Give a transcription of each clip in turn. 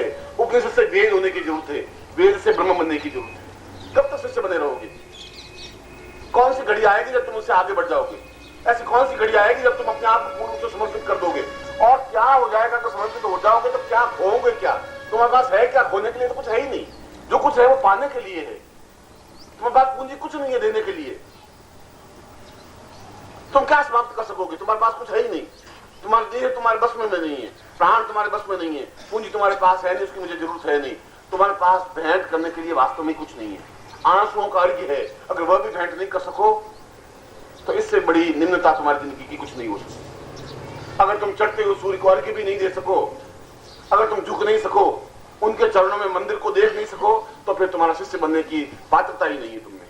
है, उपनिषद से वेद होने की जरूरत है, वेद से ब्रह्म बनने की जरूरत है। कब तक शिष्य बने रहोगे? कौन सी घड़ी आएगी जब तुम उससे आगे बढ़ जाओगे? ऐसी कौन सी घड़ी आएगी जब तुम अपने आप को पूर्ण रूप से समर्पित कर दोगे? और क्या हो जाएगा तो समर्पित हो जाओगे तो क्या खोओगे? क्या तुम्हारे पास है? क्या खोने के लिए तो कुछ है ही नहीं। जो कुछ है वो पाने के लिए है। तुम्हारे पास पूंजी कुछ नहीं है देने के लिए। तुम क्या समाप्त कर सकोगे? तुम्हारे पास कुछ है ही नहीं। तुम्हारी देह तुम्हारे बस में नहीं है, प्राण तुम्हारे बस में नहीं है, पूंजी तुम्हारे पास है नहीं, उसकी मुझे जरूरत है नहीं। तुम्हारे पास भेंट करने के लिए वास्तव में कुछ नहीं है। आंसुओं का अर्घ्य है, अगर वह भी भेंट नहीं कर सको तो इससे बड़ी निम्नता तुम्हारी जिंदगी की कुछ नहीं हो सकती। अगर तुम चढ़ते हुए सूर्य को अर्घ्य भी नहीं दे सको, अगर तुम झुक नहीं सको, उनके चरणों में मंदिर को देख नहीं सको, तो फिर तुम्हारा शिष्य बनने की पात्रता ही नहीं है तुमने।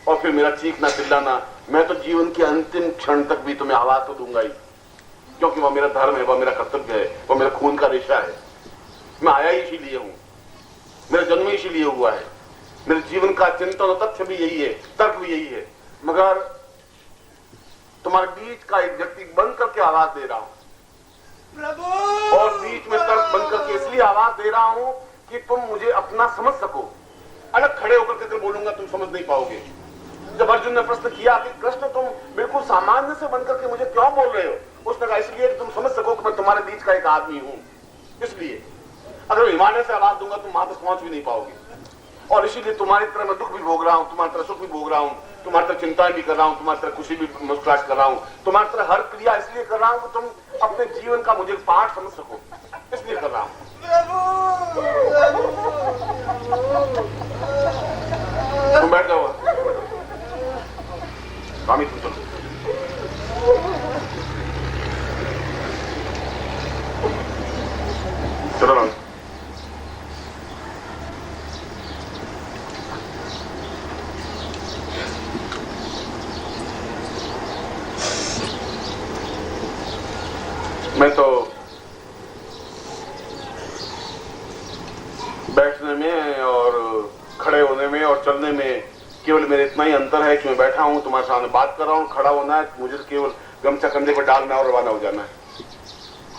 और फिर मेरा चीखना चिल्लाना, मैं तो जीवन के अंतिम क्षण तक भी तुम्हें आवाज तो दूंगा ही, क्योंकि वह मेरा धर्म है, वह मेरा कर्तव्य है, वह मेरा खून का रेशा है। मैं आया ही इसीलिए हूं, मेरा जन्म ही इसीलिए हुआ है, मेरे जीवन का चिंतन और तथ्य भी यही है, तर्क भी यही है। मगर तुम्हारे बीच का एक व्यक्ति बन करके आवाज दे रहा हूं प्रभु, और बीच में तर्क बन करके इसलिए आवाज दे रहा हूं कि तुम मुझे अपना समझ सको। अलग खड़े होकर के बोलूंगा तुम समझ नहीं पाओगे। जब अर्जुन ने प्रश्न किया कि कृष्ण तुम बिल्कुल सामान्य से बनकर के मुझे क्यों बोल रहे हो, उसने कहा इसलिए कि तुम समझ सको कि मैं तुम्हारे बीच का एक आदमी हूं। इसलिए अगर हिमालय से आवाज दूंगा तुम वहां तक पहुंच भी नहीं पाओगे। और इसीलिए तुम्हारी तरह मैं दुख भी भोग रहा हूं, तुम्हारी तरह सुख भी भोग रहा हूं, तुम्हारी तरह चिंताएं भी कर रहा हूं, तुम्हारी तरह खुशी भी मुस्कुराहट कर रहा हूं, तुम्हारी तरह हर क्रिया इसलिए कर रहा हूं कि तुम अपने जीवन का मुझे पाठ समझ सको, इसलिए कर रहा हूं। तुम बैठ जाओ स्वामी, तुम चलो। चलो राम। मैं तो बैठने में और खड़े होने में और चलने में केवल मेरे इतना ही अंतर है कि मैं बैठा हूं, तुम्हारे सामने बात कर रहा हूं। खड़ा होना है मुझे तो केवल गमछा कंधे पर डालना और रवाना हो जाना है,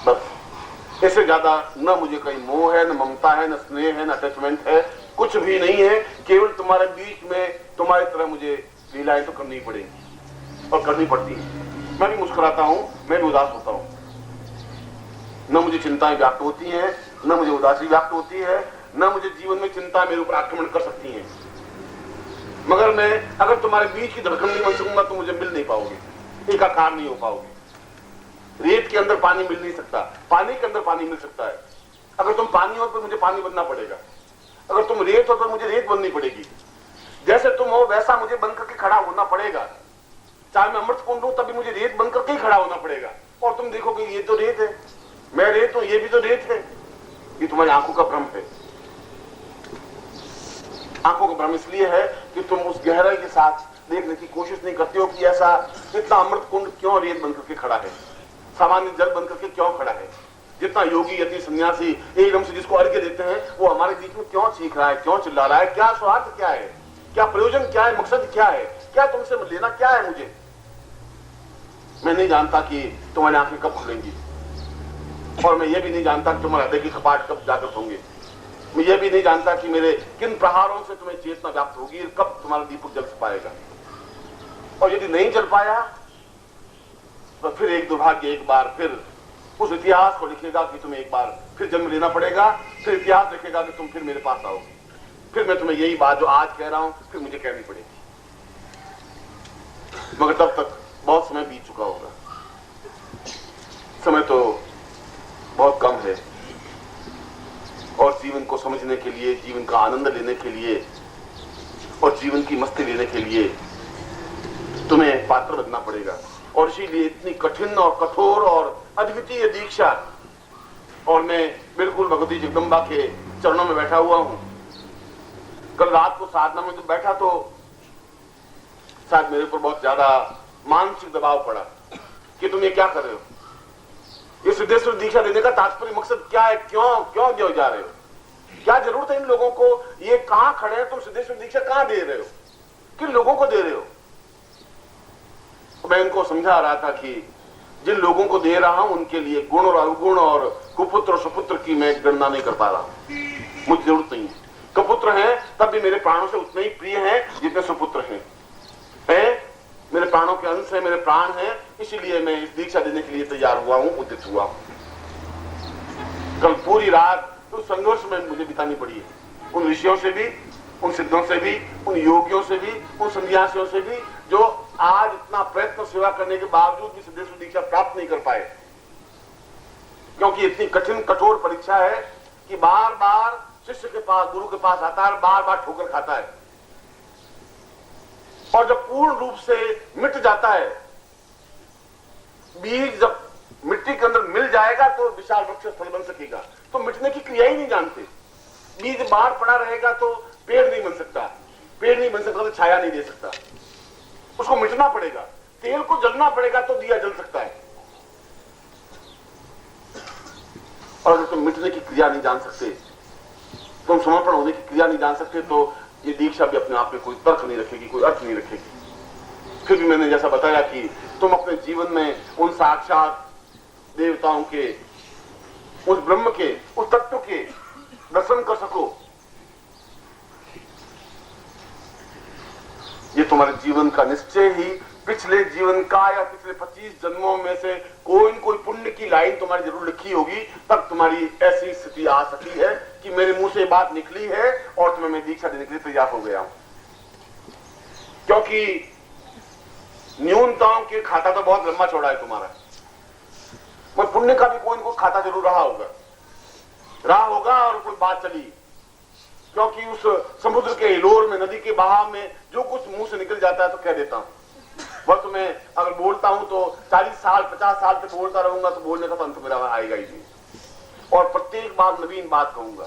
बस। इससे ज्यादा न मुझे कहीं मोह है, न ममता है, न स्नेह है, न अटैचमेंट है, कुछ भी नहीं है। केवल तुम्हारे बीच में तुम्हारी तरह मुझे लीलाएं तो करनी पड़ेगी और करनी पड़ती है। मैं भी मुस्कुराता हूं, मैं भी उदास होता हूं। न मुझे चिंताएं व्याप्त होती हैं, न मुझे उदासी व्याप्त होती है, न मुझे जीवन में चिंता मेरे ऊपर आक्रमण कर सकती हैं। मगर मैं अगर तुम्हारे बीच की धड़कन नहीं बन सकूंगा तो मुझे मिल नहीं पाओगे, एकाकार नहीं हो पाओगे। रेत के अंदर पानी मिल नहीं सकता, पानी के अंदर पानी मिल सकता है। अगर तुम पानी हो तो मुझे पानी बनना पड़ेगा, अगर तुम रेत हो तो मुझे रेत बननी पड़ेगी। जैसे तुम हो वैसा मुझे बनकर के खड़ा होना पड़ेगा। चाहे मैं अमृत कुंड हूं तभी मुझे रेत बनकर के ही खड़ा होना पड़ेगा। और तुम देखोगे ये तो रेत है, मैं रेत हूं, ये भी तो रेत है। ये तुम्हारी आंखों का भ्रम है। आंखों का भ्रम इसलिए है कि तुम उस गहराई के साथ देखने की कोशिश नहीं करते हो कि ऐसा इतना अमृत कुंड क्यों रेत बनकर के खड़ा है, सामान्य जल बनकर के क्यों खड़ा है। जितना योगी यति सन्यासी एकदम से जिसको अर्घ्य देते हैं वो हमारे बीच में क्यों चीख रहा है, क्यों चिल्ला रहा है, क्या स्वार्थ क्या है, क्या प्रयोजन क्या है, मकसद क्या है, क्या तुमसे लेना क्या है मुझे। मैं नहीं जानता कि तुम्हारी आंखें कब खुलेंगी, और मैं ये भी नहीं जानता कि तुम्हारे हृदय की कपाट कब जागृत होंगे। मैं ये भी नहीं जानता कि मेरे किन प्रहारों से तुम्हें चेतना व्याप्त होगी, कब तुम्हारा दीपक जल पाएगा। और यदि नहीं जल पाया तो फिर एक दुर्भाग्य एक बार फिर उस इतिहास को लिखेगा कि तुम्हें एक बार फिर जन्म लेना पड़ेगा। फिर इतिहास लिखेगा कि तुम फिर मेरे पास आओगे। फिर मैं तुम्हें यही बात जो आज कह रहा हूं फिर मुझे कहनी पड़ेगी। मगर तब तक बहुत समय बीत चुका होगा। समय तो बहुत कम है, और जीवन को समझने के लिए, जीवन का आनंद लेने के लिए और जीवन की मस्ती लेने के लिए तुम्हें पात्र बनना पड़ेगा। और इसीलिए इतनी कठिन और कठोर और अद्वितीय दीक्षा। और मैं बिल्कुल भगवती जगदम्बा के चरणों में बैठा हुआ हूं। कल रात को साधना में जब बैठा तो शायद मेरे ऊपर बहुत ज्यादा मानसिक दबाव पड़ा कि तुम ये क्या कर रहे हो, ये सिद्धेश्वर दीक्षा देने का तात्पर्य मकसद क्या है, क्यों क्यों दे जा रहे हो, क्या जरूरत है इन लोगों को, ये कहां खड़े हैं, तुम सिद्धेश्वर दीक्षा कहां दे रहे हो, किन लोगों को दे रहे हो। मैं इनको समझा रहा था कि जिन लोगों को दे रहा हूं उनके लिए गुण और अवगुण और कुपुत्र और सुपुत्र की मैं गणना नहीं कर पा रहा हूं। मुझे जरूरत नहीं है। कुपुत्र हैं तब भी मेरे प्राणों से उतने ही प्रिय हैं जितने सुपुत्र हैं। मेरे प्राणों के अंश है, मेरे प्राण हैं, इसीलिए मैं इस दीक्षा देने के लिए तैयार हुआ हूं, उद्यत हुआ हूं। कल पूरी रात तो संघर्ष में मुझे बितानी पड़ी है, उन ऋषियों से भी, उन सिद्धों से भी, उन योगियों से भी, उन सन्यासियों से भी, जो आज इतना प्रयत्न सेवा करने के बावजूद भी सिद्धेश्वर दीक्षा प्राप्त नहीं कर पाए, क्योंकि इतनी कठिन कठोर परीक्षा है कि बार बार शिष्य के पास, गुरु के पास आता है, बार बार ठोकर खाता है, और जब पूर्ण रूप से मिट जाता है बीज, जब मिट्टी के अंदर मिल जाएगा तो विशाल वृक्ष स्थल बन सकेगा। तो मिटने की क्रिया ही नहीं जानते। बीज बाहर पड़ा रहेगा तो पेड़ नहीं बन सकता, पेड़ नहीं बन सकता तो छाया नहीं दे सकता, उसको मिटना पड़ेगा। तेल को जलना पड़ेगा तो दिया जल सकता है। और अगर तुम मिटने की क्रिया नहीं जान सकते, तुम समर्पण होने की क्रिया नहीं जान सकते, तो ये दीक्षा भी अपने आप में कोई तर्क नहीं रखेगी, कोई अर्थ नहीं रखेगी। फिर भी मैंने जैसा बताया कि तुम अपने जीवन में उन साक्षात देवताओं के, उस ब्रह्म के, उस तत्व के दर्शन कर सको, ये तुम्हारे जीवन का निश्चय ही पिछले जीवन का या पिछले 25 जन्मों में से कोई न कोई पुण्य की लाइन तुम्हारी जरूर लिखी होगी, तब तुम्हारी ऐसी स्थिति आ सकी है कि मेरे मुंह से बात निकली है और तुम्हें मैं दीक्षा देने के लिए तैयार हो गया हूं। क्योंकि न्यूनताओं के खाता तो बहुत लंबा चौड़ा है तुम्हारा, पर पुण्य का भी कोई न कोई खाता जरूर रहा होगा और कोई बात चली, क्योंकि उस समुद्र के हिलोर में, नदी के बहाव में जो कुछ मुंह से निकल जाता है तो कह देता हूं। वह तुम्हें अगर बोलता हूं तो 40 साल 50 साल तक बोलता रहूंगा तो बोलने का तो अंत मेरा आएगा ही नहीं। और प्रत्येक बार नवीन बात कहूंगा,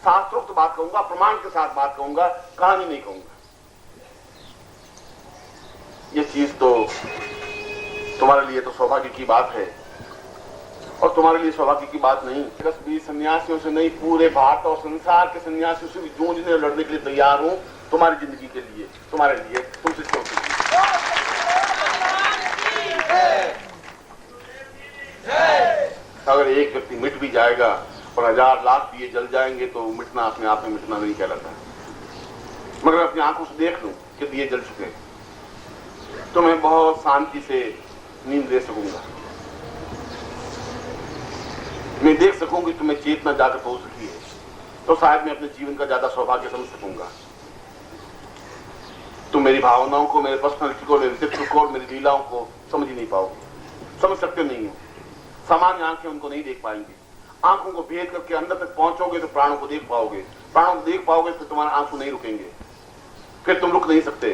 शास्त्रोक्त बात कहूंगा, प्रमाण के साथ बात कहूंगा, कहानी नहीं कहूंगा। ये चीज तो तुम्हारे लिए तो सौभाग्य की बात है, और तुम्हारे लिए सौभाग्य की बात नहीं। 10-20 सन्यासियों से नहीं, पूरे भारत और संसार के सन्यासियों से भी जूझने और लड़ने के लिए तैयार हूं, तुम्हारी जिंदगी के लिए, तुम्हारे लिए, तुमसे क्यों। अगर एक व्यक्ति मिट भी जाएगा और 1000 लाख दिए जल जाएंगे तो मिटना अपने आप में मिटना नहीं कहलाता। मगर अपनी आंखों से देख लूं कि दिए जल चुके, तो मैं बहुत शांति से नींद ले सकूंगा। मैं देख सकूंगी कि मैं चेतना जागृत हो सकी है, तो शायद मैं अपने जीवन का ज्यादा सौभाग्य समझ सकूंगा। तुम मेरी भावनाओं को, मेरे पर्सनालिटी को, मेरे व्यक्तित्व को और मेरी लीलाओं को समझ ही नहीं पाओगे, समझ सकते नहीं हो। सामान्य आंखें उनको नहीं देख पाएंगे। आंखों को भेद करके अंदर तक पहुंचोगे तो प्राणों को देख पाओगे, प्राणों को देख पाओगे तो तुम्हारे आंसू नहीं रुकेंगे, फिर तुम रुक नहीं सकते,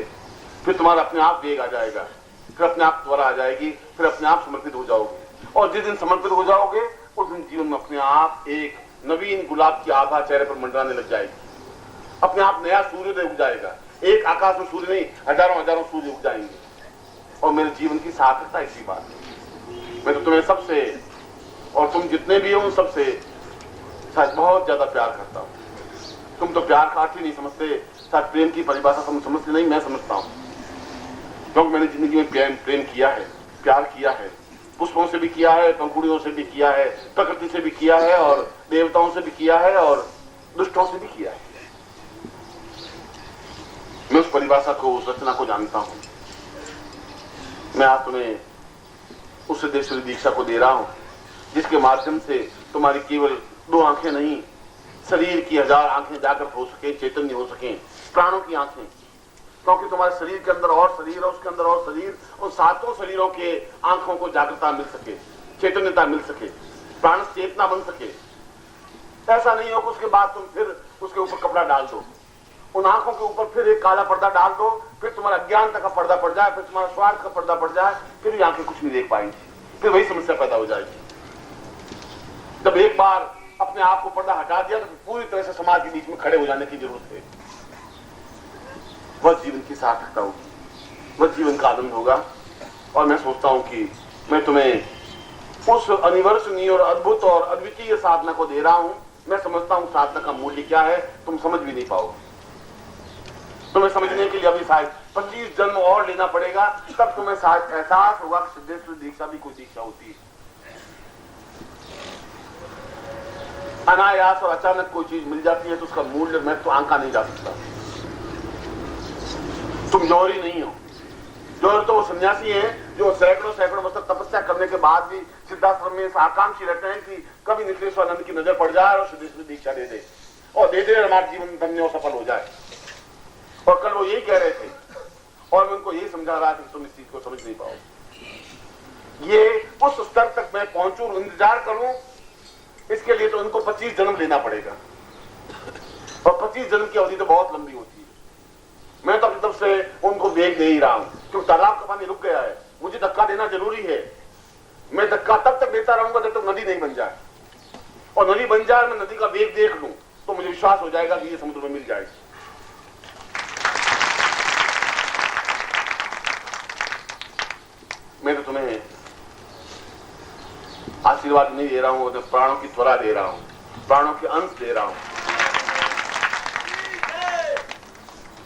फिर तुम्हारा अपने आप वेग आ जाएगा, फिर अपने आप त्वरा आ जाएगी, फिर अपने आप समर्पित हो जाओगे। और जिस दिन समर्पित हो जाओगे उस दिन जीवन में अपने आप एक नवीन गुलाब की आभा चेहरे पर मंडराने लग जाएगी, अपने आप नया सूर्योदय उग जाएगा। एक आकाश में सूर्य नहीं, हजारों हजारों सूर्य उग जाएंगे, और मेरे जीवन की सार्थकता इसी बात है। मैं तो तुम्हें सबसे, और तुम जितने भी हो उन सबसे शायद बहुत ज्यादा प्यार करता हूं। तुम तो प्यार का अर्थ ही नहीं समझते, शायद प्रेम की परिभाषा तुम समझते नहीं, मैं समझता हूं, क्योंकि मैंने जिंदगी में प्रेम किया है, प्यार किया है, पुष्पों से भी किया है, पंखुड़ियों से भी किया है, प्रकृति से भी किया है, और देवताओं से भी किया है, और दुष्टों से भी किया है। मैं उस परिभाषा को, उस रचना को जानता हूं। मैं आज तुम्हें उस सिद्धेश्वरी दीक्षा को दे रहा हूं, जिसके माध्यम से तुम्हारी केवल 2 आंखें नहीं, शरीर की 1000 आंखें जागृत हो सके, चैतन्य हो सके, प्राणों की आंखें। क्योंकि तुम्हारे शरीर के अंदर और शरीर है, उसके अंदर और शरीर, उन 7 शरीरों के आंखों को जागृतता मिल सके, चैतन्यता मिल सके, प्राण चेतना बन सके। ऐसा नहीं हो कि उसके बाद तुम फिर उसके ऊपर कपड़ा डाल दो, उन आंखों के ऊपर फिर एक काला पर्दा डाल दो, फिर तुम्हारा अज्ञानता का पर्दा पड़ जाए, फिर तुम्हारा स्वार्थ का पर्दा पड़ जाए, फिर ये आंखें कुछ नहीं देख पाएंगी, फिर वही समस्या पैदा हो जाएगी। जब एक बार अपने आप को पर्दा हटा दिया तो पूरी तरह से समाज के बीच में खड़े हो जाने की जरूरत है। वह जीवन की सार्थकता होगी, वह जीवन का आनंद होगा। और मैं सोचता हूं कि मैं तुम्हें उस अनिवर्सनीय और अद्भुत और अद्वितीय साधना को दे रहा हूं। मैं समझता हूं साधना का मूल्य क्या है, तुम समझ भी नहीं पाओगे। तुम्हें समझने के लिए अभी शायद 25 जन्म और लेना पड़ेगा, तब तुम्हें शायद एहसास होगा कि सिद्धेश्वर दीक्षा भी कोई दीक्षा होती है। अनायास और अचानक कोई चीज मिल जाती है तो उसका मूल्य मैं तो आंका नहीं जा सकता। तुम जौहरी नहीं हो। जौहरी तो वो सन्यासी हैं जो सैकड़ों वर्ष तपस्या करने के बाद भी सिद्धाश्रम में आकांक्षी रहते हैं कि कभी निखिलेश्वरानंद की नजर पड़ जाए और सिद्धेश्वर दीक्षा दे दे और हमारा जीवन धन्य और सफल हो जाए। और कल वो यही कह रहे थे और मैं उनको यही समझा रहा था कि तुम इस चीज को समझ नहीं पाओ। ये उस स्तर तक मैं पहुंचूं, इंतजार करूं, इसके लिए तो उनको 25 जन्म लेना पड़ेगा और 25 जन्म की अवधि तो बहुत लंबी होती है। मैं तो अपनी तरफ से उनको वेग दे ही रहा हूं क्योंकि तालाब का पानी रुक गया है, मुझे धक्का देना जरूरी है। मैं धक्का तब तक देता रहूंगा जब तक नदी नहीं बन जाए, और नदी बन जाए मैं नदी का वेग देख लूं तो मुझे विश्वास हो जाएगा कि ये समुद्र में मिल जाएगी। मैं तो तुम्हें आशीर्वाद नहीं दे रहा हूं, मैं प्राणों की त्वरा दे रहा हूं, प्राणों के अंश दे रहा हूं।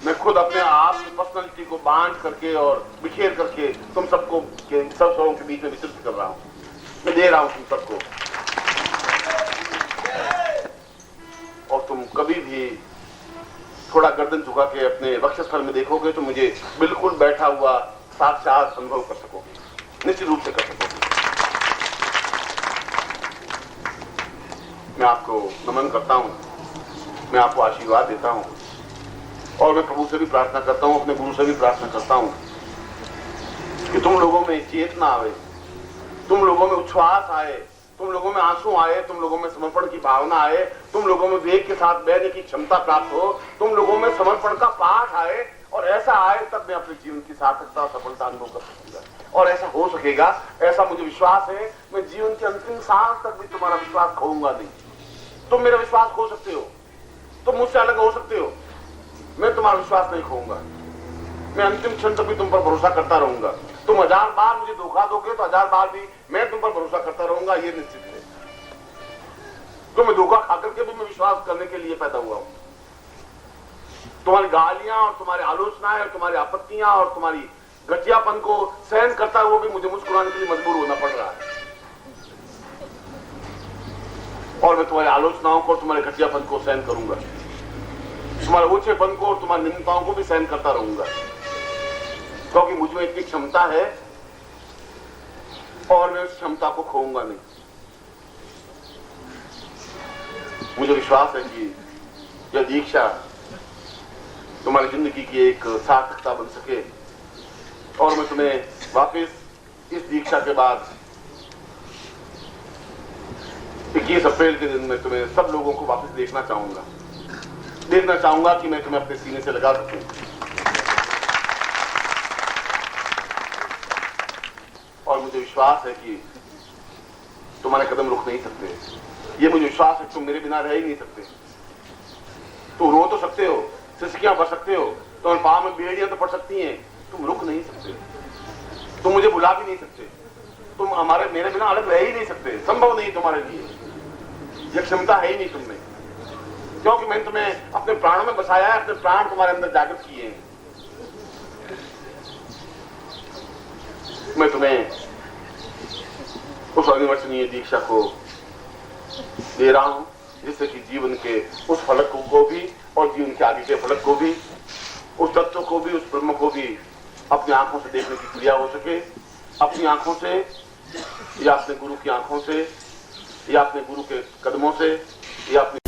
मैं खुद अपने आप की पर्सनैलिटी को बांध करके और बिखेर करके तुम सबको सब सबों के बीच में वितरित कर रहा हूं। मैं दे रहा हूं तुम सबको, और तुम कभी भी थोड़ा गर्दन झुका के अपने वक्षस्थल में देखोगे तो मुझे बिल्कुल बैठा हुआ साक्षात अनुभव कर सकोगे, निश्चित रूप से कर सकोगे। मैं आपको नमन करता हूं, मैं आपको आशीर्वाद देता हूं और मैं प्रभु से भी प्रार्थना करता हूं, अपने गुरु से भी प्रार्थना करता हूं कि तुम लोगों में चेतना आए, तुम लोगों में उच्छ्वास आए, तुम लोगों में आंसू आए, तुम लोगों में समर्पण की भावना आए, तुम लोगों में वेग के साथ बहने की क्षमता प्राप्त हो, तुम लोगों में समर्पण का पाठ आए, और ऐसा आए तब मैं अपने जीवन की सार्थकता और सफलता अनुभव कर सकूंगा। और ऐसा हो सकेगा, ऐसा मुझे विश्वास है। मैं जीवन के अंतिम सांस तक भी तुम्हारा विश्वास खोऊंगा नहीं। तुम मेरा विश्वास खो सकते हो, तुम मुझसे अलग हो सकते हो, मैं तुम्हारा विश्वास नहीं खोऊंगा। मैं अंतिम क्षण तक भी तुम पर भरोसा करता रहूंगा। तुम 1000 बार मुझे धोखा दोगे तो 1000 बार भी मैं तुम पर भरोसा करता रहूंगा, ये निश्चित है। तुम्हें धोखा खाकर के भी मैं विश्वास करने के लिए पैदा हुआ हूं। तुम्हारी गालियां और तुम्हारी आलोचनाएं और तुम्हारी आपत्तियां और तुम्हारी घटियापन को सहन करता हुआ भी मुझे मुस्कुराने के लिए मजबूर होना पड़ रहा है, और मैं तुम्हारी आलोचनाओं को और तुम्हारे घटियापन को सहन करूंगा, तुम्हारे ऊंचेपन को और तुम्हारी निंदाओं को भी सहन करता रहूंगा, क्योंकि मुझ में इतनी क्षमता है और मैं उस क्षमता को खोऊंगा नहीं। मुझे विश्वास है कि यह दीक्षा तुम्हारी जिंदगी की एक सार्थकता बन सके, और मैं तुम्हें वापस इस दीक्षा के बाद 21 अप्रैल के दिन में तुम्हें सब लोगों को वापस देखना चाहूंगा कि मैं तुम्हें अपने सीने से लगा सकूं। और मुझे विश्वास है कि तुम्हारे कदम रुक नहीं सकते। ये मुझे विश्वास है कि तुम मेरे बिना रह ही नहीं सकते। तुम रो तो सकते हो, सिसकियां भर सकते हो, तुम्हारे पांव में बेड़ियां तो पड़ सकती हैं, तुम रुक नहीं सकते, तुम मुझे बुला भी नहीं सकते, तुम मेरे बिना अलग रह ही नहीं सकते। संभव नहीं तुम्हारे लिए, यह क्षमता है ही नहीं तुम में, क्योंकि मैंने तुम्हें अपने प्राणों में बसाया है, अपने प्राण तुम्हारे अंदर जागृत किए हैं। मैं तुम्हें उस अनिवर्सनीय दीक्षा को दे रहा हूं, जिससे कि जीवन के उस फलक को भी और जीवन के आगे के फलक को भी, उस तत्व को भी, उस ब्रह्म को भी अपनी आंखों से देखने की क्रिया हो सके। अपनी आंखों से या अपने गुरु की आंखों से या अपने गुरु के कदमों से या अपने